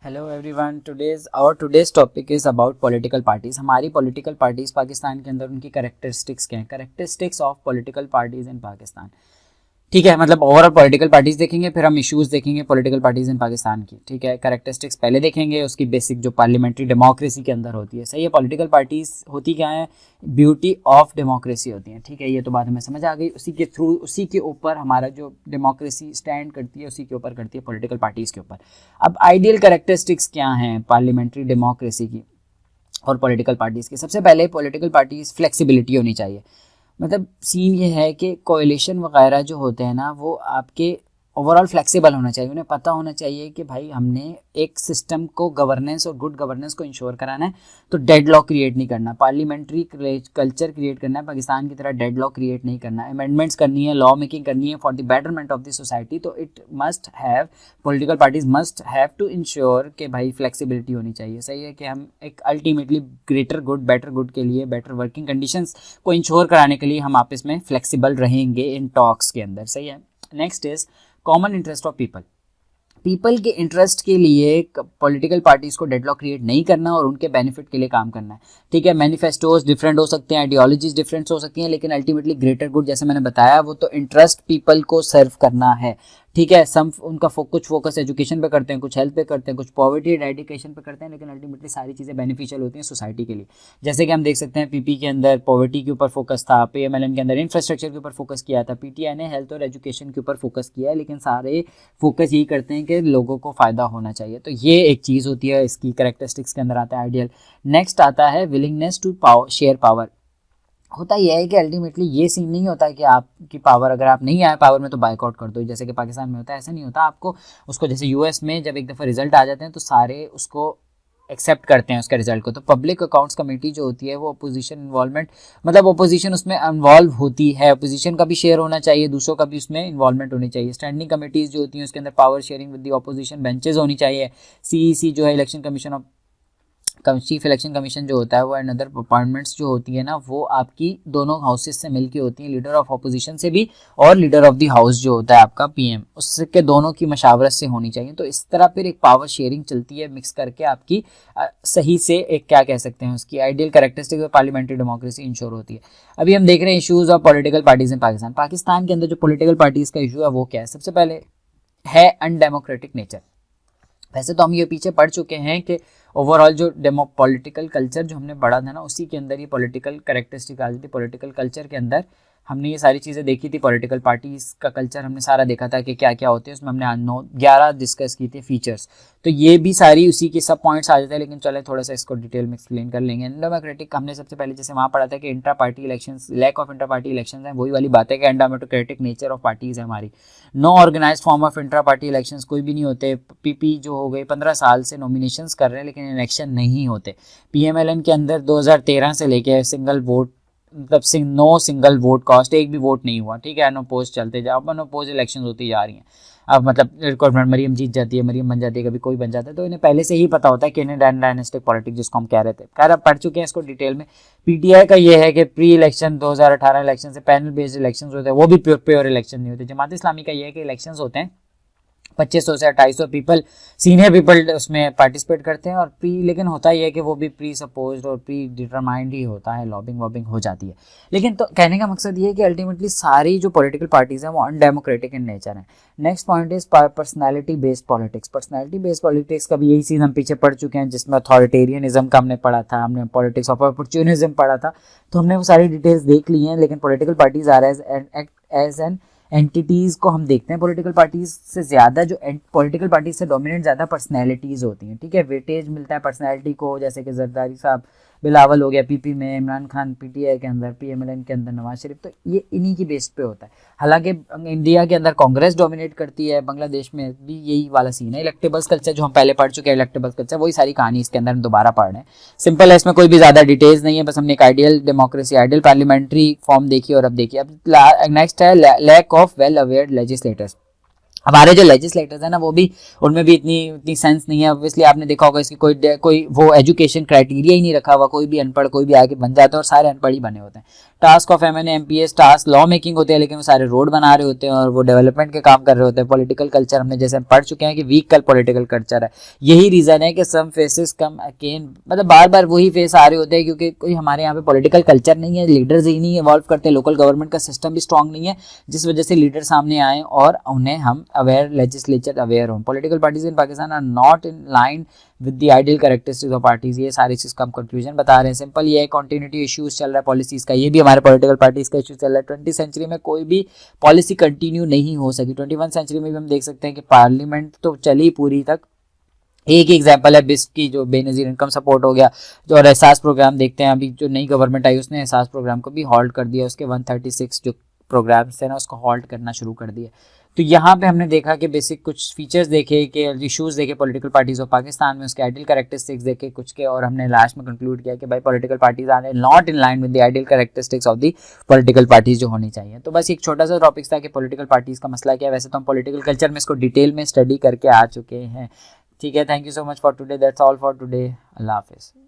Hello everyone, today's topic is about political parties. हमारी political parties Pakistan के अंदर उनकी कैरेक्टरिस्टिक्स क्या हैं, कैरेक्टरिस्टिक्स ऑफ पॉलिटिकल पार्टीज़ इन पाकिस्तान। ठीक है, मतलब ओवरऑल पॉलिटिकल पार्टीज़ देखेंगे, फिर हम इश्यूज़ देखेंगे पॉलिटिकल पार्टीज़ इन पाकिस्तान की। ठीक है, कैरेक्टरिस्टिक्स पहले देखेंगे, उसकी बेसिक जो पार्लियामेंट्री डेमोक्रेसी के अंदर होती है। सही है, पॉलिटिकल पार्टीज़ होती क्या है, ब्यूटी ऑफ डेमोक्रेसी होती है। ठीक है, ये तो बात हमें समझ आ गई। उसी के ऊपर हमारा जो डेमोक्रेसी स्टैंड करती है, उसी के ऊपर करती है पॉलिटिकल पार्टीज़ के ऊपर। अब आइडियल कैरेक्टरिस्टिक्स क्या हैं पार्लियामेंट्री डेमोक्रेसी की और पॉलिटिकल पार्टीज़ की? सबसे पहले पॉलिटिकल पार्टीज़ फ्लेक्सिबिलिटी होनी चाहिए। मतलब सीन ये है कि कोएलिशन वगैरह जो होते हैं ना, वो आपके ओवरऑल फ्लेक्सिबल होना चाहिए। उन्हें पता होना चाहिए कि भाई हमने एक सिस्टम को गवर्नेंस और गुड गवर्नेंस को इंश्योर कराना है, तो डेडलॉक क्रिएट नहीं करना, पार्लियामेंट्री कल्चर क्रिएट करना है, पाकिस्तान की तरह डेडलॉक क्रिएट नहीं करना, अमेंडमेंट्स करनी है, लॉ मेकिंग करनी है for the betterment of the society. तो it must have, political parties must have to ensure कि भाई फ्लेक्सिबिलिटी होनी चाहिए। सही है कि हम एक ultimately greater good, better good के लिए, बेटर वर्किंग कंडीशंस को इंश्योर कराने के लिए हम आपस में फ्लेक्सिबल रहेंगे इन टॉक्स के अंदर। सही है। Next is common interest of people के इंटरेस्ट के लिए पॉलिटिकल पार्टीज को डेडलॉक क्रिएट नहीं करना और उनके बेनिफिट के लिए काम करना है। ठीक है, मैनिफेस्टोज डिफरेंट हो सकते हैं, आइडियोलॉजीज डिफरेंट हो सकती हैं, लेकिन अल्टीमेटली ग्रेटर गुड, जैसे मैंने बताया, वो तो इंटरेस्ट पीपल को सर्व करना है। ठीक है, सम उनका कुछ फोकस एजुकेशन पे करते हैं, कुछ हेल्थ पे करते हैं, कुछ पॉवर्टी एडिकेशन पे करते हैं, लेकिन अल्टीमेटली सारी चीज़ें बेनिफिशियल होती हैं सोसाइटी के लिए। जैसे कि हम देख सकते हैं पीपी के अंदर पॉवर्टी के ऊपर फोकस था, पीएमएलएन के अंदर इंफ्रास्ट्रक्चर के ऊपर फोकस किया था, पीटीआई ने हेल्थ और एजुकेशन के ऊपर फोकस किया है, लेकिन सारे फोकस यही करते हैं कि लोगों को फ़ायदा होना चाहिए। तो ये एक चीज़ होती है, इसकी कैरेक्टरिस्टिक्स के अंदर आता है आइडियल। नेक्स्ट आता है विलिंगनेस टू शेयर पावर। होता यह है कि अल्टीमेटली ये सीन नहीं होता कि आपकी पावर, अगर आप नहीं आए पावर में तो बाइकआउट कर दो, जैसे कि पाकिस्तान में होता है। ऐसा नहीं होता। आपको उसको, जैसे यूएस में जब एक दफ़ा रिजल्ट आ जाते हैं तो सारे उसको एक्सेप्ट करते हैं उसके रिजल्ट को। तो पब्लिक अकाउंट्स कमेटी जो होती है वो अपोजिशन इन्वॉल्वमेंट, मतलब अपोजिशन उसमें इन्वॉल्व होती है, अपोजिशन का भी शेयर होना चाहिए, दूसरों का भी उसमें इन्वॉल्वमेंट होनी चाहिए। स्टैंडिंग कमेटीज़ जो होती हैं उसके अंदर power sharing with the opposition benches होनी चाहिए। सीईसी जो है election commission of chief election commission जो होता है वो एंड अदर अपॉइंटमेंट्स जो होती है ना, वो आपकी दोनों हाउसेस से मिलके होती हैं, लीडर ऑफ अपोजिशन से भी और लीडर ऑफ द हाउस जो होता है आपका पीएम, उसके दोनों की मशावरत से होनी चाहिए। तो इस तरह फिर एक पावर शेयरिंग चलती है, मिक्स करके आपकी सही से एक क्या कह सकते हैं उसकी ideal characteristic of parliamentary democracy ensure होती है। अभी हम देख रहे हैं issues of political parties in Pakistan के अंदर जो पॉलिटिकल पार्टीज़ का इशू है वो क्या है? सबसे पहले है अनडेमोक्रेटिक नेचर। वैसे तो हम ये पीछे पढ़ चुके हैं कि ओवरऑल जो पॉलिटिकल कल्चर जो हमने पढ़ा था ना, उसी के अंदर ये पॉलिटिकल कैरेक्टरिस्टिक आ जाती। पॉलिटिकल कल्चर के अंदर हमने ये सारी चीज़ें देखी थी, पॉलिटिकल पार्टीज़ का कल्चर हमने सारा देखा था कि क्या क्या होते हैं उसमें। हमने 11 डिस्कस की थी फीचर्स, तो ये भी सारी उसी के सब पॉइंट्स आ जाते हैं। लेकिन चले थोड़ा सा इसको डिटेल में एक्सप्लेन कर लेंगे। अनडेमोक्रेटिक हमने सबसे पहले जैसे वहाँ पढ़ा था कि intra party elections, lack of intra party elections हैं, वही वाली बात है कि अनडेमोक्रेटिक नेचर ऑफ पार्टीज़ है हमारी। No organised form of intra party elections कोई भी नहीं होते। पीपी जो हो गए 15 साल से नॉमिनेशंस कर रहे हैं लेकिन इलेक्शन नहीं होते। पीएमएलएन के अंदर 2013 से लेके सिंगल वोट, मतलब नो सिंगल वोट कास्ट, एक भी वोट नहीं हुआ। ठीक है, अनअपोज चलते जा, अब अनअपोज इलेक्शन होती जा रही हैं। अब मतलब रिक्वायरमेंट मरीम जीत जाती है, मरीम बन जाती है, कभी कोई बन जाता है। तो इन्हें पहले से ही पता होता है कि इन्हें डायनेस्टिक पॉलिटिक्स जिसको हम कह रहे थे, खैर अब पढ़ चुके हैं इसको डिटेल में। पीटीआई का ये है कि प्री इलेक्शन 2018 इलेक्शन से पैनल बेस्ड इलेक्शन होते हैं, वो भी प्योर इलेक्शन नहीं होते। जमात इस्लामी का ये है कि इलेक्शन होते हैं 2500 से 2800 पीपल, सीनियर पीपल उसमें पार्टिसिपेट करते हैं, और लेकिन होता ही है कि वो भी प्री सपोज्ड और प्री डिटरमाइंड ही होता है, लॉबिंग वॉबिंग हो जाती है। लेकिन तो कहने का मकसद ये है कि अल्टीमेटली सारी जो पॉलिटिकल पार्टीज हैं वो अनडेमोक्रेटिक इन नेचर है। Next point is personality based politics. Personality based politics का भी यही चीज़ हम पीछे पढ़ चुके हैं, जिसमें अथॉरिटेरियनिज्म का हमने पढ़ा था, हमने पॉलिटिक्स ऑफ अपॉर्चुनिज्म पढ़ा था, तो हमने वो सारी डिटेल्स देख ली हैं। लेकिन political parties are as an entities को हम देखते हैं। पॉलिटिकल पार्टीज से ज़्यादा जो पॉलिटिकल पार्टीज से डोमिनेट ज़्यादा पर्सनैलिटीज़ होती हैं। ठीक है, वेटेज मिलता है पर्सनैलिटी को, जैसे कि जरदारी साहब, बिलावल हो गया पीपी में, इमरान खान पीटीआई के अंदर, पीएमएलएन के अंदर नवाज शरीफ, तो ये इन्हीं की बेस पे होता है। हालांकि इंडिया के अंदर कांग्रेस डोमिनेट करती है, बांग्लादेश में भी यही वाला सीन है। इलेक्टेबल्स कल्चर जो हम पहले पढ़ चुके हैं, इलेक्टेबल्स कल्चर, वही सारी कहानी इसके अंदर हम दोबारा पढ़ रहे हैं। सिंपल है, इसमें कोई भी ज़्यादा डिटेल्स नहीं है, बस हमने एक ideal democracy, ideal parliamentary form देखी और अब देखिए। अब नेक्स्ट है lack of well awared legislators. हमारे जो लेजिस्लेटर्स हैं ना वो भी, उनमें भी इतनी सेंस नहीं है। ऑब्वियसली आपने देखा होगा इसकी कोई वो एजुकेशन क्राइटेरिया ही नहीं रखा हुआ, कोई भी अनपढ़ कोई भी आके बन जाता है और सारे अनपढ़ ही बने होते हैं। Task of MNA MPS task law making होते हैं, लेकिन वो सारे रोड बना रहे होते हैं और वो डेवलपमेंट के काम कर रहे होते हैं। पॉलिटिकल कल्चर हमने जैसे पढ़ चुके हैं कि वीक कल पॉलिटिकल कल्चर है। यही रीजन है कि सम फेसेस कम अगेन, मतलब बार बार वही फेस आ रहे होते हैं क्योंकि कोई हमारे यहाँ पे पॉलिटिकल कल्चर नहीं है, लीडर्स ही नहीं इवॉल्व करते, लोकल गवर्नमेंट का सिस्टम भी स्ट्रांग नहीं है, जिस वजह से लीडर सामने आए और उन्हें हम अवेयर लेजिस्लेचर अवेयर हों। Political parties in Pakistan are not in line with the ideal characteristics of parties. ये सारी चीज़ का हम कंक्लूजन बता रहे हैं। सिंपल ये है, कंटिन्यूटी इश्यूज चल रहा है पॉलिसीज का, ये भी हमारे पॉलिटिकल पार्टीज का इशू चल रहा है। 20वीं सेंचुरी में कोई भी पॉलिसी कंटिन्यू नहीं हो सकी। 21वीं सेंचुरी में भी हम देख सकते हैं कि पार्लियामेंट तो चली पूरी तक। एक ही एग्जाम्पल है बिस्क की, जो बेनज़ीर इनकम सपोर्ट हो गया, जो और एहसास प्रोग्राम देखते हैं। अभी जो नई गवर्नमेंट आई उसने एहसास प्रोग्राम को भी हॉल्ट कर दिया, उसके 136 जो प्रोग्राम्स थे ना उसको हॉल्ट करना शुरू कर दिया। तो यहाँ पे हमने देखा कि बेसिक कुछ फीचर्स देखे, कि इशूज़ देखे पॉलिटिकल पार्टीज़ ऑफ पाकिस्तान में, उसके आइडियल कैरेक्टरिस्टिक्स देखे कुछ के, और हमने लास्ट में कंक्लूड किया कि भाई political parties are not in line with the ideal characteristics of the political parties जो होनी चाहिए। तो बस एक छोटा सा टॉपिक था कि पॉलिटिकल पार्टीज़ का मसला क्या है। वैसे तो हम पॉलिटिकल कल्चर में इसको डिटेल में स्टडी करके आ चुके हैं। ठीक है, thank you so much for today, that's all for today, अल्लाह हाफिज़।